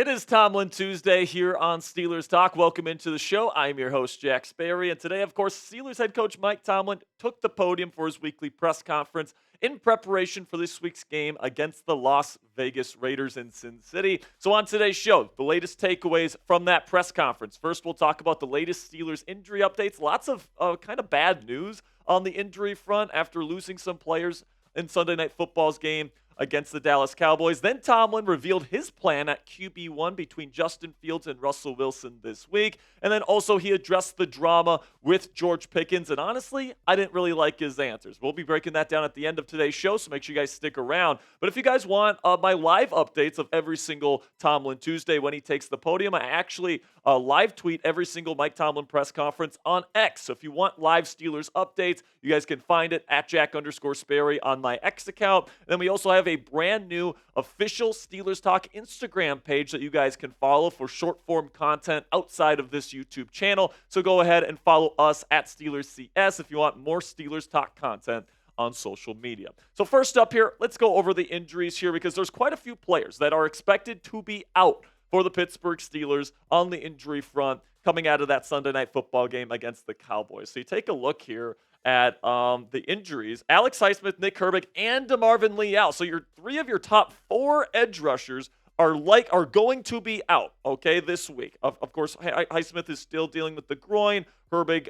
It is Tomlin Tuesday here on Steelers Talk. Welcome into the show. I'm your host, Jack Sperry. And today, of course, Steelers head coach Mike Tomlin took the podium for his weekly press conference in preparation for this week's game against the Las Vegas Raiders in Sin City. So on today's show, the latest takeaways from that press conference. First, we'll talk about the latest Steelers injury updates. Lots of kind of bad news on the injury front after losing some players in Sunday Night Football's game against the Dallas Cowboys. Then Tomlin revealed his plan at QB1 between Justin Fields and Russell Wilson this week. And then also he addressed the drama with George Pickens. And honestly, I didn't really like his answers. We'll be breaking that down at the end of today's show, so make sure you guys stick around. But if you guys want my live updates of every single Tomlin Tuesday when he takes the podium, I actually live tweet every single Mike Tomlin press conference on X. So if you want live Steelers updates, you guys can find it at Jack_Sperry on my X account. And then we also have a brand new official Steelers Talk Instagram page that you guys can follow for short form content outside of this YouTube channel. So go ahead and follow us at SteelersCS if you want more Steelers Talk content on social media. So first up here, let's go over the injuries here because there's quite a few players that are expected to be out for the Pittsburgh Steelers on the injury front coming out of that Sunday Night Football game against the Cowboys. So you take a look here at the injuries. Alex Highsmith, Nick Herbig, and DeMarvin Leal. So your three of your top four edge rushers are going to be out, okay, this week. Of course, Highsmith is still dealing with the groin. Herbig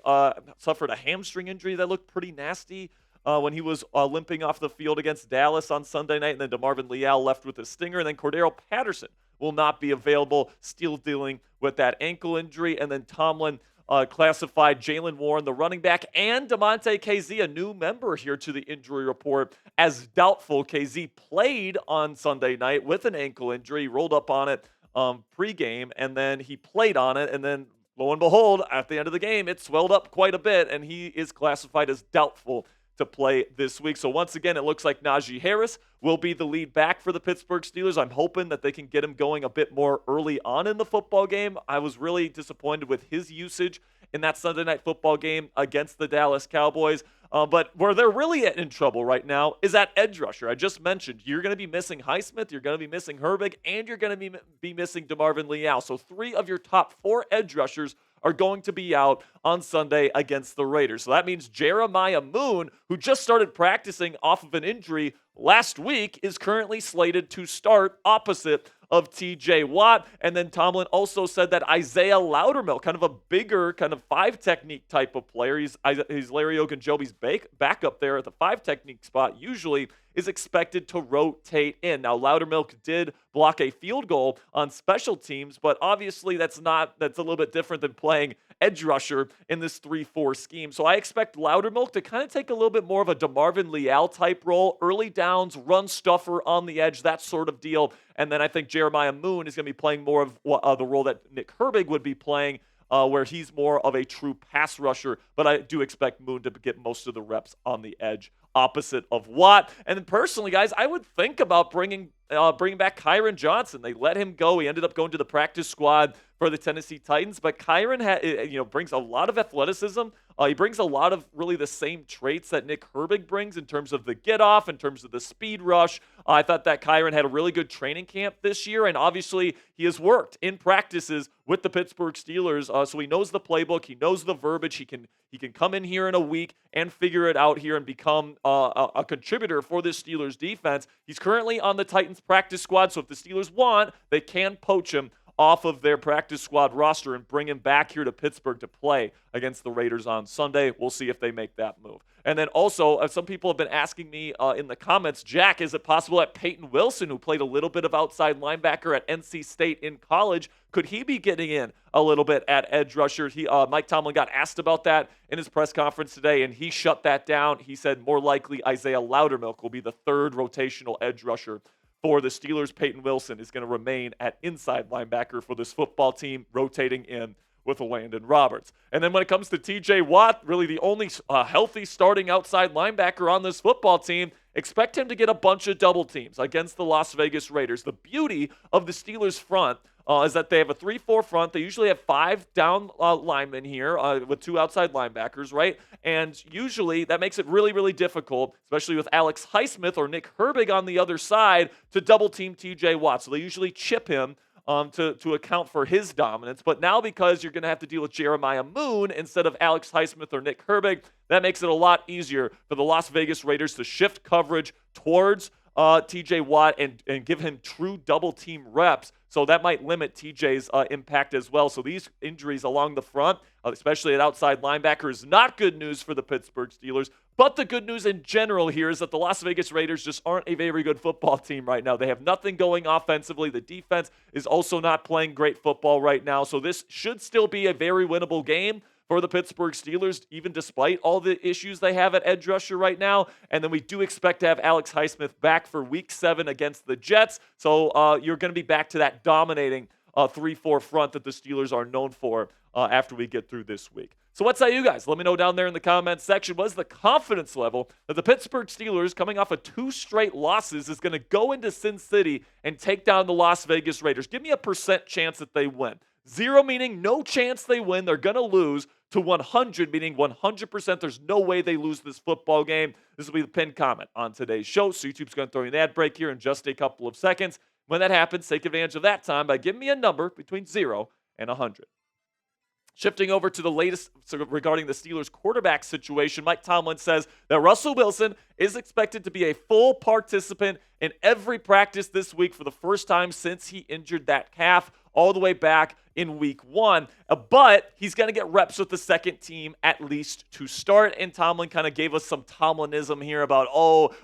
suffered a hamstring injury that looked pretty nasty when he was limping off the field against Dallas on Sunday night. And then DeMarvin Leal left with a stinger. And then Cordarrelle Patterson will not be available, still dealing with that ankle injury. And then Tomlin classified Jaylen Warren, the running back, and Damontae Kazee, a new member here to the injury report, as doubtful. Kazee played on Sunday night with an ankle injury. He rolled up on it pregame, and then he played on it, and then lo and behold, at the end of the game, it swelled up quite a bit, and he is classified as doubtful to play this week. So once again, it looks like Najee Harris will be the lead back for the Pittsburgh Steelers. I'm hoping that they can get him going a bit more early on in the football game. I was really disappointed with his usage in that Sunday Night Football game against the Dallas Cowboys. But where they're really in trouble right now is at edge rusher. I just mentioned you're going to be missing Highsmith, you're going to be missing Herbig, and you're going to be missing DeMarvin Leal. So three of your top four edge rushers are going to be out on Sunday against the Raiders. So that means Jeremiah Moon, who just started practicing off of an injury last week, is currently slated to start opposite of TJ Watt. And then Tomlin also said that Isaiah Loudermilk, kind of a bigger, kind of five technique type of player, he's Larry Ogunjobi's backup there at the five technique spot, usually is expected to rotate in. Now, Loudermilk did block a field goal on special teams, but obviously that's a little bit different than playing edge rusher in this 3-4 scheme. So I expect Loudermilk to kind of take a little bit more of a DeMarvin Leal type role, early downs, run stuffer on the edge, that sort of deal. And then I think Jeremiah Moon is going to be playing more of the role that Nick Herbig would be playing, where he's more of a true pass rusher. But I do expect Moon to get most of the reps on the edge opposite of Watt. And then personally, guys, I would think about bringing back Kyron Johnson. They let him go. He ended up going to the practice squad for the Tennessee Titans. But Kyron brings a lot of athleticism. He brings a lot of really the same traits that Nick Herbig brings in terms of the get-off, in terms of the speed rush. I thought that Kyron had a really good training camp this year, and obviously he has worked in practices with the Pittsburgh Steelers, so he knows the playbook, he knows the verbiage, he can come in here in a week and figure it out here and become a contributor for this Steelers defense. He's currently on the Titans practice squad, so if the Steelers want, they can poach him off of their practice squad roster and bring him back here to Pittsburgh to play against the Raiders on Sunday. We'll see if they make that move. And then also, some people have been asking me in the comments, Jack, is it possible that Peyton Wilson, who played a little bit of outside linebacker at NC State in college, could he be getting in a little bit at edge rusher? Mike Tomlin got asked about that in his press conference today, and he shut that down. He said more likely Isaiah Loudermilk will be the third rotational edge rusher for the Steelers. Peyton Wilson is going to remain at inside linebacker for this football team, rotating in with Landon Roberts. And then when it comes to TJ Watt, really the only healthy starting outside linebacker on this football team, expect him to get a bunch of double teams against the Las Vegas Raiders. The beauty of the Steelers front is that they have a 3-4 front. They usually have 5 down linemen here with 2 outside linebackers, right? And usually that makes it really, really difficult, especially with Alex Highsmith or Nick Herbig on the other side, to double team TJ Watt. So they usually chip him to account for his dominance. But now because you're going to have to deal with Jeremiah Moon instead of Alex Highsmith or Nick Herbig, that makes it a lot easier for the Las Vegas Raiders to shift coverage towards TJ Watt and give him true double team reps. So that might limit TJ's impact as well. So these injuries along the front, especially at outside linebacker, is not good news for the Pittsburgh Steelers. But the good news in general here is that the Las Vegas Raiders just aren't a very good football team right now. They have nothing going offensively. The defense is also not playing great football right now. So this should still be a very winnable game for the Pittsburgh Steelers, even despite all the issues they have at edge rusher right now. And then we do expect to have Alex Highsmith back for Week 7 against the Jets. So you're going to be back to that dominating 3-4 front that the Steelers are known for after we get through this week. So what say you guys? Let me know down there in the comments section. What is the confidence level that the Pittsburgh Steelers, coming off of 2 straight losses, is going to go into Sin City and take down the Las Vegas Raiders? Give me a % chance that they win. 0 meaning no chance they win. They're going to lose, to 100 meaning 100% there's no way they lose this football game. This will be the pinned comment on today's show. So YouTube's going to throw you an ad break here in just a couple of seconds. When that happens, take advantage of that time by giving me a number between 0 and 100. Shifting over to the latest regarding the Steelers quarterback situation, Mike Tomlin says that Russell Wilson is expected to be a full participant in every practice this week for the first time since he injured that calf all the way back in Week 1. But he's going to get reps with the second team at least to start. And Tomlin kind of gave us some Tomlinism here about,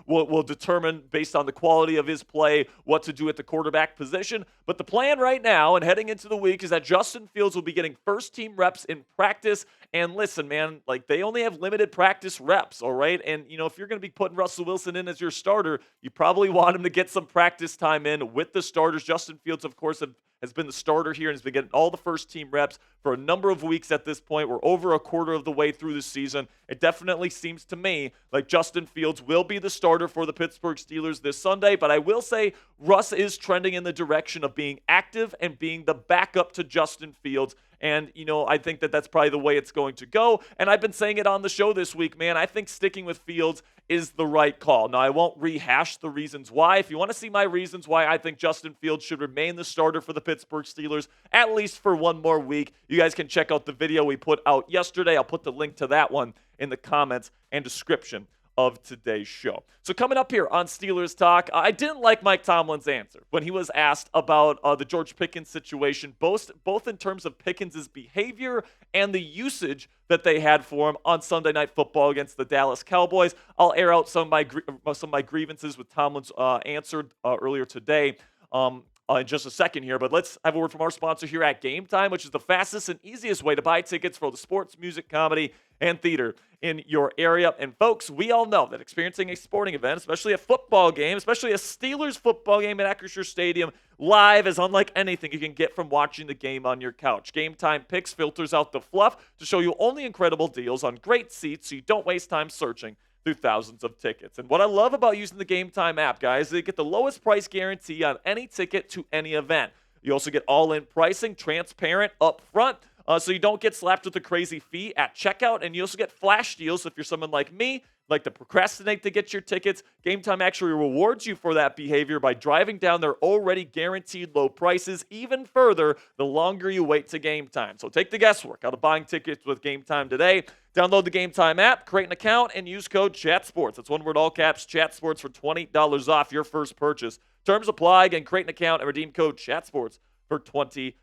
we'll determine based on the quality of his play what to do at the quarterback position. But the plan right now and heading into the week is that Justin Fields will be getting first team reps in practice. And listen, man, like they only have limited practice reps, all right? And, if you're going to be putting Russell Wilson in as your starter, you probably want him to get some practice time in with the starters. Justin Fields, of course, has been the starter here and has been getting all the first team reps for a number of weeks at this point. We're over a quarter of the way through the season. It definitely seems to me like Justin Fields will be the starter for the Pittsburgh Steelers this Sunday, but I will say Russ is trending in the direction of being active and being the backup to Justin Fields. And, I think that that's probably the way it's going to go. And I've been saying it on the show this week, man. I think sticking with Fields is the right call. Now, I won't rehash the reasons why. If you want to see my reasons why I think Justin Fields should remain the starter for the Pittsburgh Steelers, at least for one more week, you guys can check out the video we put out yesterday. I'll put the link to that one in the comments and description of today's show. So coming up here on Steelers Talk, I didn't like Mike Tomlin's answer when he was asked about the George Pickens situation, both in terms of Pickens' behavior and the usage that they had for him on Sunday Night Football against the Dallas Cowboys. I'll air out some of my grievances with Tomlin's answer earlier today. In just a second here, but let's have a word from our sponsor here at Game Time, which is the fastest and easiest way to buy tickets for the sports, music, comedy, and theater in your area. And folks, we all know that experiencing a sporting event, especially a football game, especially a Steelers football game at Acrisure Stadium, live is unlike anything you can get from watching the game on your couch. Game Time Picks filters out the fluff to show you only incredible deals on great seats so you don't waste time searching through thousands of tickets. And what I love about using the Game Time app, guys, is you get the lowest price guarantee on any ticket to any event. You also get all-in pricing, transparent up front, so you don't get slapped with a crazy fee at checkout. And you also get flash deals if you're someone like me, like to procrastinate to get your tickets. Game Time actually rewards you for that behavior by driving down their already guaranteed low prices even further the longer you wait to Game Time. So take the guesswork out of buying tickets with Game Time today. Download the Game Time app, create an account, and use code CHATSPORTS. That's one word, all caps, CHATSPORTS for $20 off your first purchase. Terms apply. Again, create an account and redeem code CHATSPORTS for $20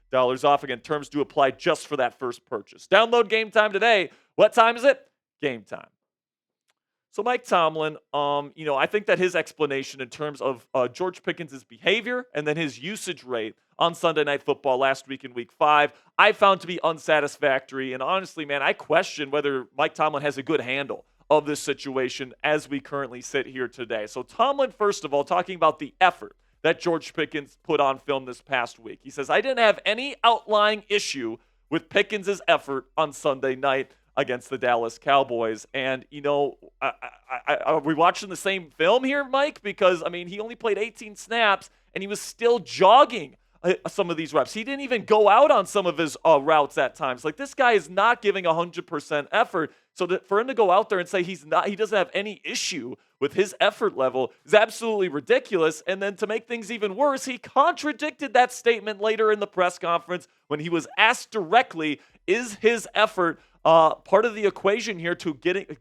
off. Again, terms do apply just for that first purchase. Download Game Time today. What time is it? Game time. So Mike Tomlin, I think that his explanation in terms of George Pickens' behavior and then his usage rate on Sunday Night Football last week in Week 5, I found to be unsatisfactory. And honestly, man, I question whether Mike Tomlin has a good handle of this situation as we currently sit here today. So Tomlin, first of all, talking about the effort that George Pickens put on film this past week. He says, I didn't have any outlying issue with Pickens' effort on Sunday night against the Dallas Cowboys. And, are we watching the same film here, Mike? Because, he only played 18 snaps, and he was still jogging some of these reps. He didn't even go out on some of his routes at times. Like, this guy is not giving 100% effort. So for him to go out there and say he doesn't have any issue with his effort level is absolutely ridiculous. And then to make things even worse, he contradicted that statement later in the press conference when he was asked directly, is his effort part of the equation here to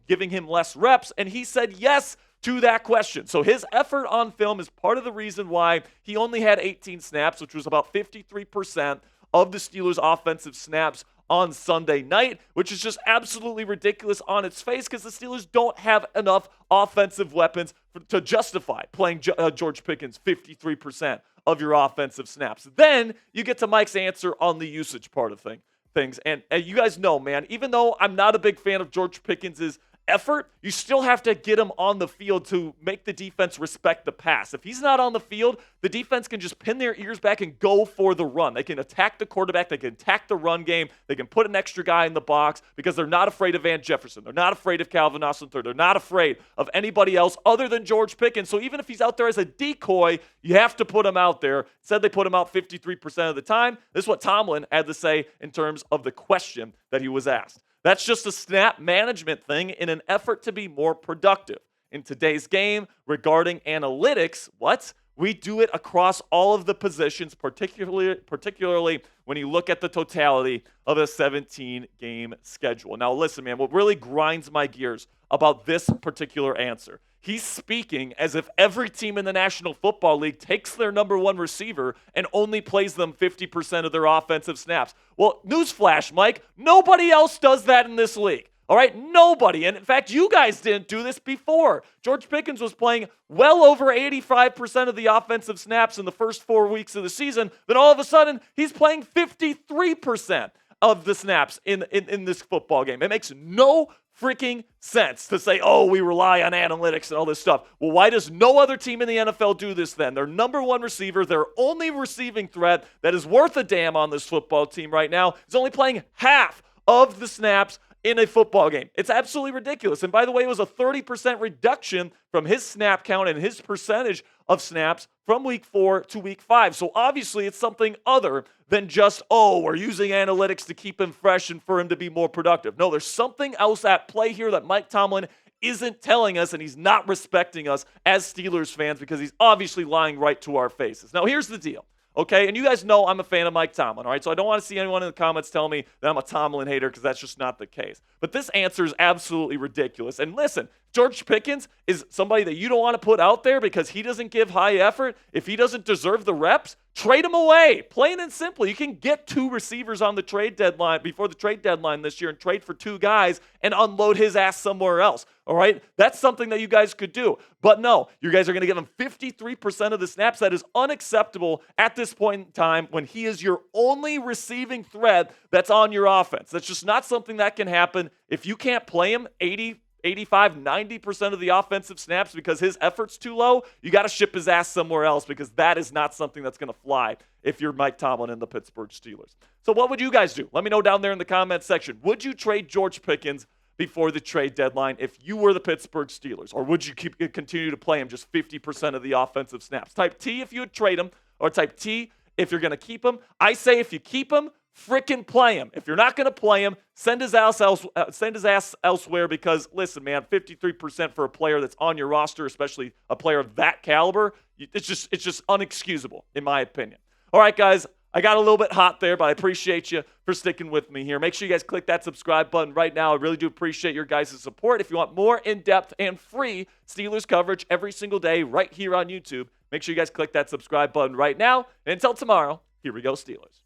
giving him less reps? And he said yes to that question. So his effort on film is part of the reason why he only had 18 snaps, which was about 53% of the Steelers' offensive snaps on Sunday night, which is just absolutely ridiculous on its face because the Steelers don't have enough offensive weapons to justify playing George Pickens 53% of your offensive snaps. Then you get to Mike's answer on the usage part of things. And you guys know, man, even though I'm not a big fan of George Pickens' effort, you still have to get him on the field to make the defense respect the pass. If he's not on the field, the defense can just pin their ears back and go for the run. They can attack the quarterback. They can attack the run game. They can put an extra guy in the box because they're not afraid of Van Jefferson. They're not afraid of Calvin Austin III. They're not afraid of anybody else other than George Pickens. So even if he's out there as a decoy, you have to put him out there. Said they put him out 53% of the time. This is what Tomlin had to say in terms of the question that he was asked. That's just a snap management thing in an effort to be more productive. In today's game, regarding analytics, we do it across all of the positions, particularly when you look at the totality of a 17-game schedule. Now, listen, man, what really grinds my gears about this particular answer, he's speaking as if every team in the National Football League takes their number one receiver and only plays them 50% of their offensive snaps. Well, newsflash, Mike, nobody else does that in this league. All right, nobody. And in fact, you guys didn't do this before. George Pickens was playing well over 85% of the offensive snaps in the first 4 weeks of the season. Then all of a sudden, he's playing 53% of the snaps in this football game. It makes no freaking sense to say, oh, we rely on analytics and all this stuff. Well, why does no other team in the NFL do this then? Their number one receiver, their only receiving threat that is worth a damn on this football team right now, is only playing half of the snaps in a football game. It's absolutely ridiculous. And by the way, it was a 30% reduction from his snap count and his percentage of snaps from week 4 to week 5. So obviously it's something other than just, oh, we're using analytics to keep him fresh and for him to be more productive. No, there's something else at play here that Mike Tomlin isn't telling us, and he's not respecting us as Steelers fans because he's obviously lying right to our faces. Now, here's the deal. Okay, and you guys know I'm a fan of Mike Tomlin, all right? So I don't want to see anyone in the comments tell me that I'm a Tomlin hater because that's just not the case. But this answer is absolutely ridiculous. And listen, George Pickens is somebody that you don't want to put out there because he doesn't give high effort. If he doesn't deserve the reps, trade him away. Plain and simple. You can get 2 receivers on the trade deadline before the trade deadline this year and trade for 2 guys and unload his ass somewhere else. All right? That's something that you guys could do. But no, you guys are going to give him 53% of the snaps. That is unacceptable at this point in time when he is your only receiving threat that's on your offense. That's just not something that can happen. If you can't play him 80, 85, 90% of the offensive snaps because his effort's too low, you got to ship his ass somewhere else because that is not something that's going to fly if you're Mike Tomlin and the Pittsburgh Steelers. So what would you guys do? Let me know down there in the comments section. Would you trade George Pickens before the trade deadline if you were the Pittsburgh Steelers? Or would you continue to play him just 50% of the offensive snaps? Type T if you would trade him, or type T if you're going to keep him. I say if you keep him, frickin' play him. If you're not going to play him, send his ass elsewhere because, listen, man, 53% for a player that's on your roster, especially a player of that caliber, it's just unexcusable, in my opinion. All right, guys, I got a little bit hot there, but I appreciate you for sticking with me here. Make sure you guys click that subscribe button right now. I really do appreciate your guys' support. If you want more in-depth and free Steelers coverage every single day right here on YouTube, make sure you guys click that subscribe button right now. And until tomorrow, here we go, Steelers.